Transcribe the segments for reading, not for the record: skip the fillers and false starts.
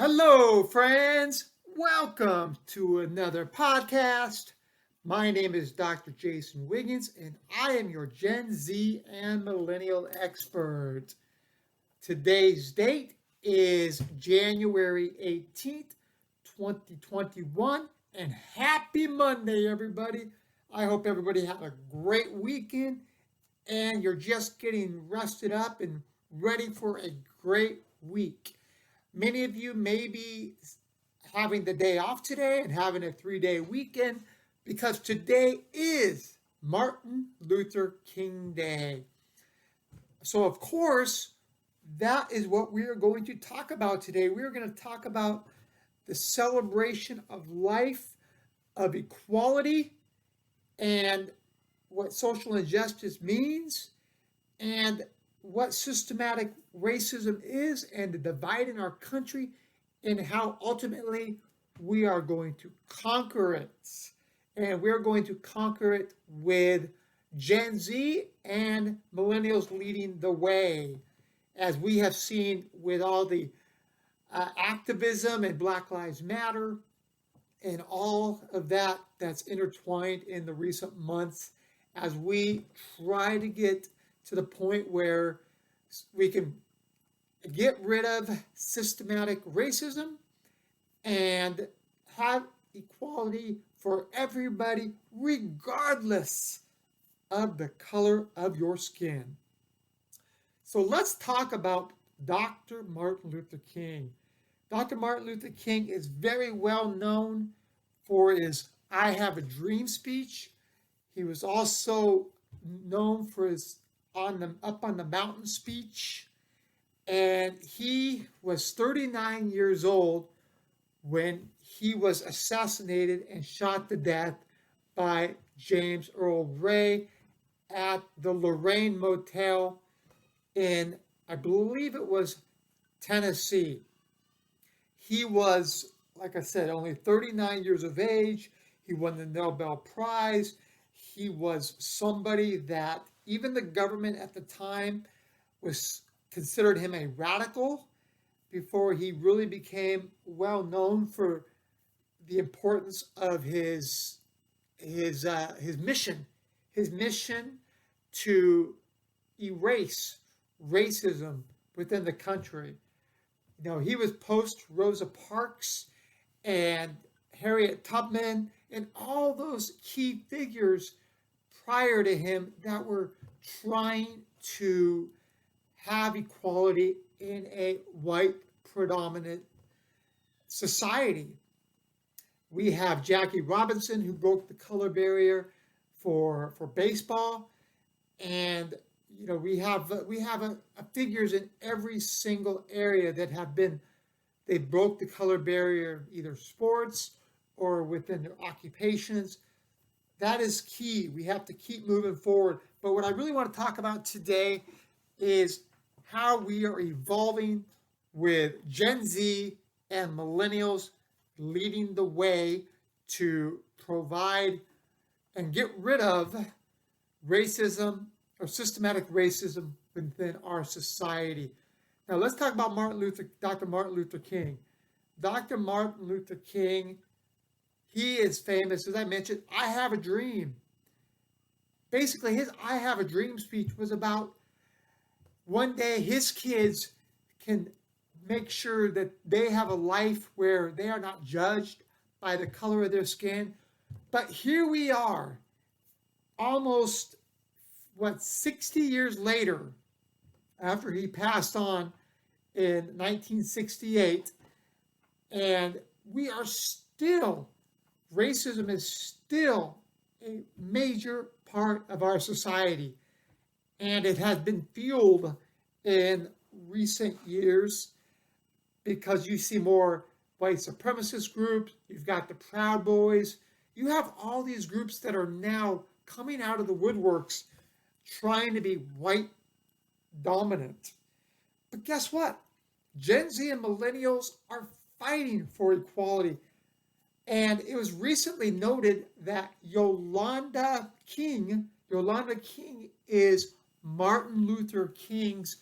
Hello, friends. Welcome to another podcast. My name is Dr. Jason Wiggins, and I am your Gen Z and Millennial expert. Today's date is January 18th, 2021, and happy Monday, everybody. I hope everybody had a great weekend and you're just getting rested up and ready for a great week. Many of you may be having the day off today and having a 3-day weekend because today is Martin Luther King Day. So, of course, that is what we are going to talk about today. We are going to talk about the celebration of life, of equality, and what social injustice means, and what systematic racism is, and the divide in our country, and how ultimately we are going to conquer it. And we're going to conquer it with Gen Z and millennials leading the way, as we have seen with all the activism and Black Lives Matter and all of that that's intertwined in the recent months as we try to get to the point where we can get rid of systematic racism and have equality for everybody, regardless of the color of your skin. So let's talk about Dr. Martin Luther King. Dr. Martin Luther King is very well known for his I Have a Dream speech. He was also known for his Up on the Mountain speech. And he was 39 years old when he was assassinated and shot to death by James Earl Ray at the Lorraine Motel in, I believe it was Tennessee. He was, like I said, only 39 years of age. He won the Nobel Prize. He was somebody that even the government at the time was considered him a radical before he really became well known for the importance of his mission to erase racism within the country. You know, he was post Rosa Parks and Harriet Tubman and all those key figures prior to him that were trying to have equality in a white predominant society. We have Jackie Robinson, who broke the color barrier for baseball, and you know we have figures in every single area that have been they broke the color barrier, either sports or within their occupations. That is key. We have to keep moving forward. But what I really want to talk about today is how we are evolving with Gen Z and millennials leading the way to provide and get rid of racism or systematic racism within our society. Now let's talk about Dr. Martin Luther King. Dr. Martin Luther King, he is famous, as I mentioned, I Have a Dream. Basically, his I Have a Dream speech was about one day his kids can make sure that they have a life where they are not judged by the color of their skin. But here we are, almost, 60 years later, after he passed on in 1968, and we are still, racism is still a major part of our society. And it has been fueled in recent years because you see more white supremacist groups. You've got the Proud Boys. You have all these groups that are now coming out of the woodworks trying to be white dominant. But guess what? Gen Z and millennials are fighting for equality. And it was recently noted that Yolanda King is Martin Luther King's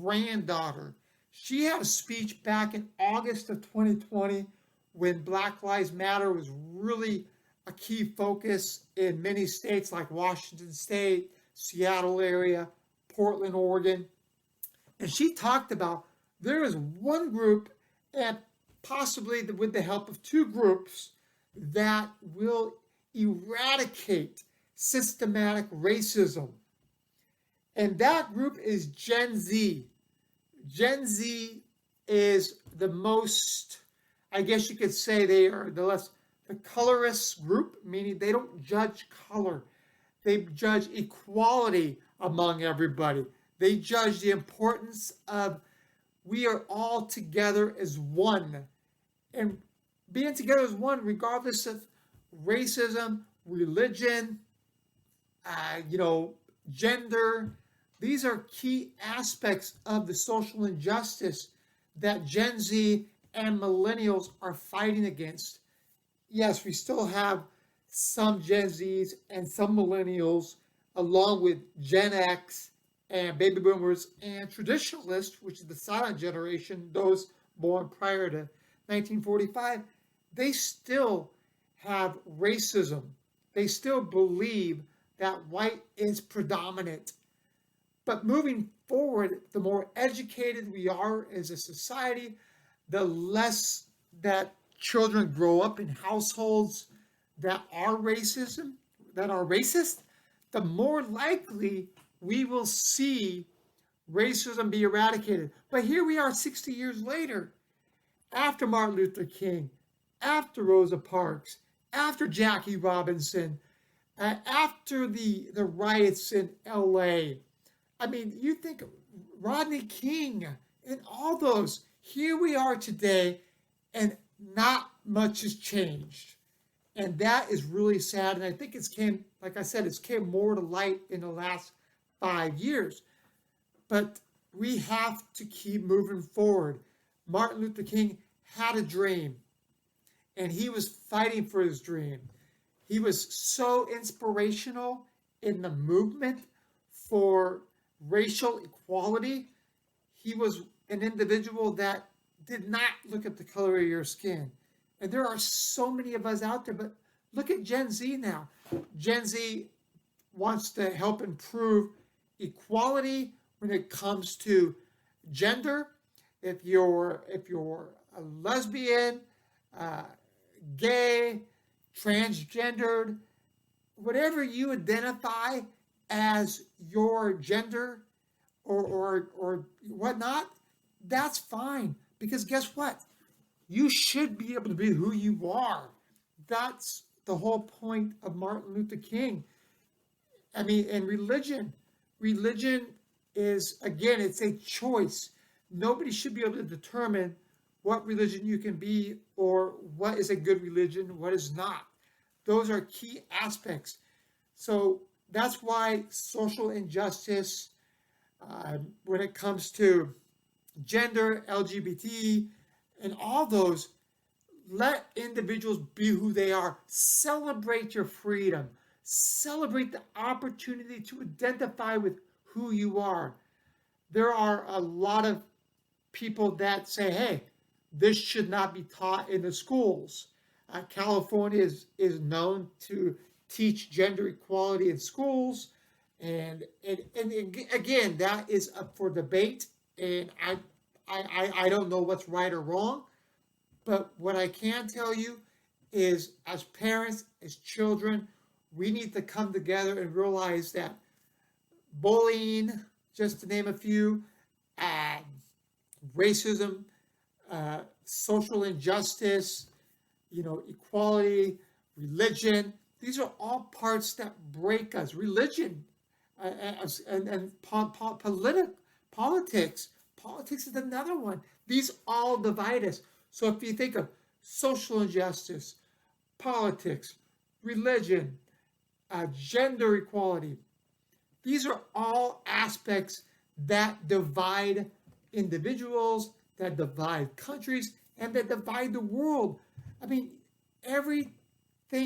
granddaughter. She had a speech back in August of 2020 when Black Lives Matter was really a key focus in many states like Washington State, Seattle area, Portland, Oregon. And she talked about there is one group, and possibly with the help of two groups, that will eradicate systematic racism. And that group is Gen Z. Gen Z is the most, I guess you could say they are the colorist group, meaning they don't judge color. They judge equality among everybody. They judge the importance of we are all together as one. And being together as one, regardless of racism, religion, gender, these are key aspects of the social injustice that Gen Z and millennials are fighting against. Yes, we still have some Gen Zs and some millennials, along with Gen X and baby boomers and traditionalists, which is the silent generation, those born prior to 1945, they still have racism. They still believe that white is predominant. But moving forward, the more educated we are as a society, the less that children grow up in households that are racist, the more likely we will see racism be eradicated. But here we are 60 years later, after Martin Luther King, after Rosa Parks, after Jackie Robinson, after the riots in LA. I mean, you think Rodney King and all those, here we are today, and not much has changed. And that is really sad. And I think like I said, it's came more to light in the last 5 years. But we have to keep moving forward. Martin Luther King had a dream, and he was fighting for his dream. He was so inspirational in the movement for racial equality. He was an individual that did not look at the color of your skin. And there are so many of us out there, but look at Gen Z now. Gen Z wants to help improve equality when it comes to gender. If you're a lesbian, gay, transgendered, whatever you identify as your gender or whatnot, that's fine. Because guess what? You should be able to be who you are. That's the whole point of Martin Luther King. I mean, and religion. Religion is, again, it's a choice. Nobody should be able to determine what religion you can be or what is a good religion, what is not. Those are key aspects. So that's why social injustice, when it comes to gender, LGBT, and all those, let individuals be who they are. Celebrate your freedom. Celebrate the opportunity to identify with who you are. There are a lot of people that say, hey, this should not be taught in the schools. California is known to teach gender equality in schools. And again, that is up for debate. And I don't know what's right or wrong. But what I can tell you is, as parents, as children, we need to come together and realize that bullying, just to name a few, racism, social injustice, equality, religion, these are all parts that break us. Religion and politics. Politics is another one. These all divide us. So if you think of social injustice, politics, religion, gender equality, these are all aspects that divide individuals, that divide countries, and that divide the world. I mean, everything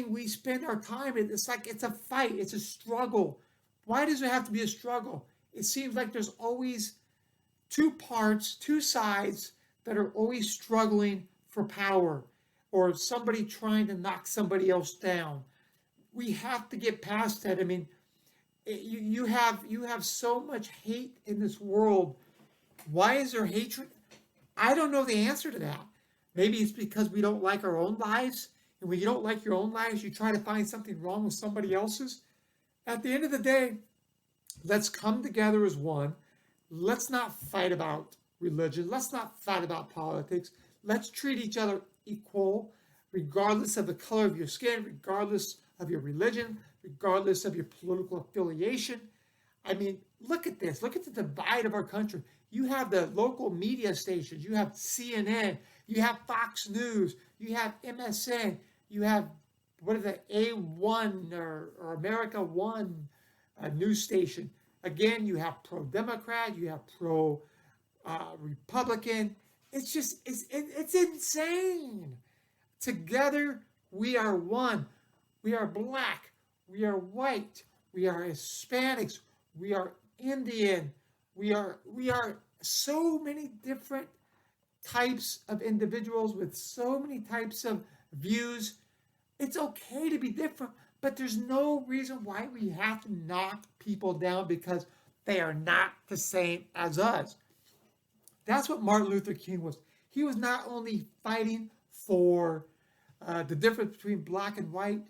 we spend our time in, it's like it's a fight, it's a struggle. Why does it have to be a struggle? It seems like there's always two parts, two sides that are always struggling for power or somebody trying to knock somebody else down. We have to get past that. I mean, you have so much hate in this world. Why is there hatred? I don't know the answer to that. Maybe it's because we don't like our own lives, and when you don't like your own lives, you try to find something wrong with somebody else's. At the end of the day, let's come together as one. Let's not fight about religion. Let's not fight about politics. Let's treat each other equal, regardless of the color of your skin, regardless of your religion, regardless of your political affiliation. I mean, look at this. Look at the divide of our country. You have the local media stations. You have CNN. You have Fox News. You have MSN. You have, what is it, A1 or America One news station. Again, you have pro-Democrat. You have pro-Republican. It's insane. Together, we are one. We are black. We are white. We are Hispanics. We are Indian. We are so many different types of individuals with so many types of views. It's okay to be different, but there's no reason why we have to knock people down because they are not the same as us. That's what Martin Luther King was. He was not only fighting for the difference between black and white,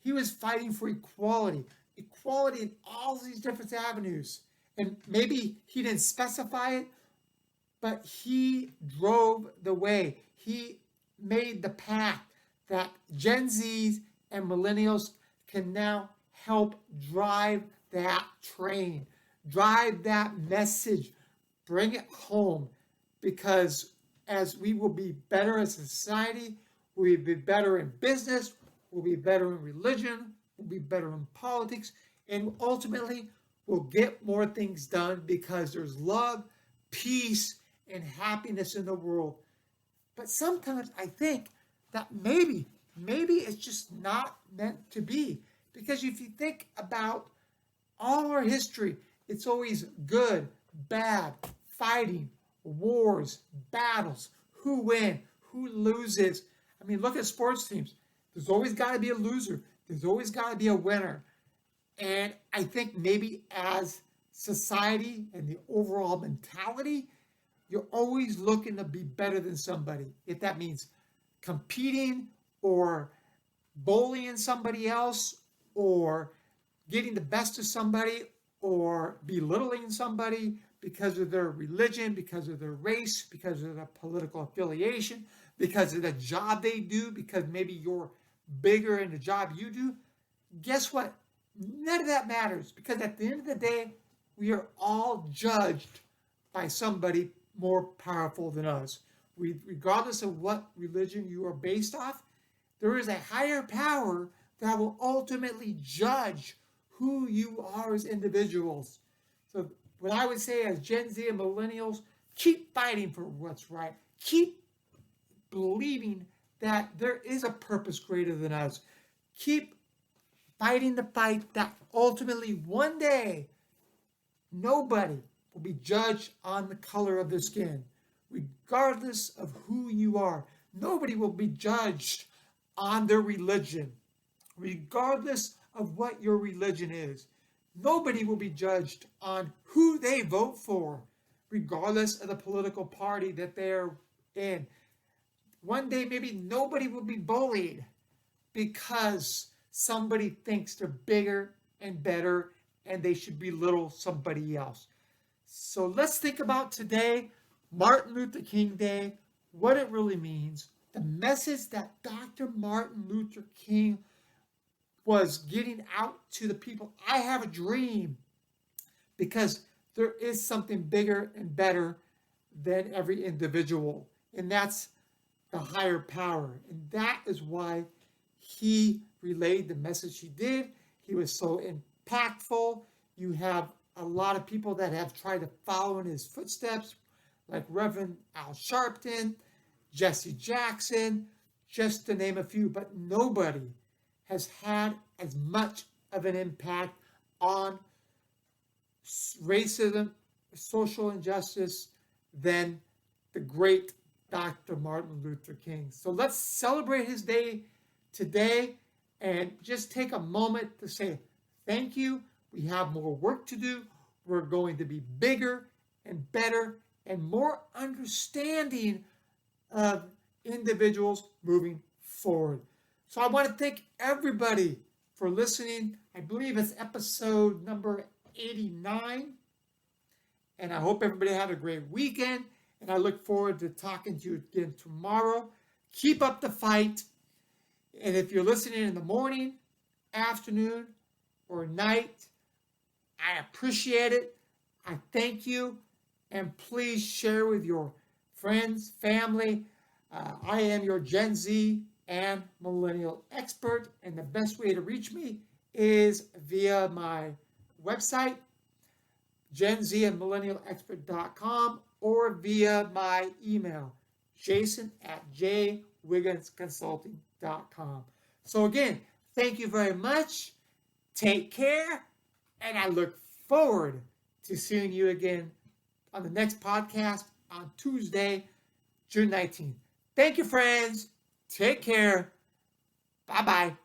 he was fighting for equality in all these different avenues. And maybe he didn't specify it, but he drove the way. He made the path that Gen Zs and millennials can now help drive that train, drive that message, bring it home, because as we will be better as a society, we'll be better in business, we'll be better in religion, we'll be better in politics, and ultimately we'll get more things done because there's love, peace, and happiness in the world. But sometimes I think that maybe it's just not meant to be. Because if you think about all our history, it's always good, bad, fighting, wars, battles, who wins, who loses. I mean, look at sports teams. There's always got to be a loser. There's always got to be a winner. And I think maybe as society and the overall mentality, you're always looking to be better than somebody. If that means competing or bullying somebody else or getting the best of somebody or belittling somebody because of their religion, because of their race, because of their political affiliation, because of the job they do, because maybe you're bigger in the job you do, guess what? None of that matters, because at the end of the day, we are all judged by somebody more powerful than us. Regardless of what religion you are based off, there is a higher power that will ultimately judge who you are as individuals. So what I would say as Gen Z and millennials, keep fighting for what's right. Keep believing that there is a purpose greater than us. Keep fighting the fight that ultimately one day nobody will be judged on the color of their skin, regardless of who you are. Nobody will be judged on their religion, regardless of what your religion is. Nobody will be judged on who they vote for, regardless of the political party that they're in. One day, maybe nobody will be bullied because somebody thinks they're bigger and better and they should belittle somebody else. So let's think about today, Martin Luther King Day, what it really means, the message that Dr. Martin Luther King was getting out to the people. I have a dream, because there is something bigger and better than every individual, and that's the higher power. And that is why he relayed the message he did. He was so impactful. You have a lot of people that have tried to follow in his footsteps, like Reverend Al Sharpton, Jesse Jackson, just to name a few, but nobody has had as much of an impact on racism, social injustice than the great Dr. Martin Luther King. So let's celebrate his day today and just take a moment to say thank you. We have more work to do. We're going to be bigger and better and more understanding of individuals moving forward. So I want to thank everybody for listening. I believe it's episode number 89. And I hope everybody had a great weekend. And I look forward to talking to you again tomorrow. Keep up the fight. And if you're listening in the morning, afternoon, or night, I appreciate it. I thank you. And please share with your friends, family. I am your Gen Z and Millennial expert. And the best way to reach me is via my website, GenZandMillennialExpert.com, or via my email, jason@jwigginsconsulting.com. So again, thank you very much. Take care, and I look forward to seeing you again on the next podcast on Tuesday, June 19th. Thank you, friends. Take care. Bye-bye.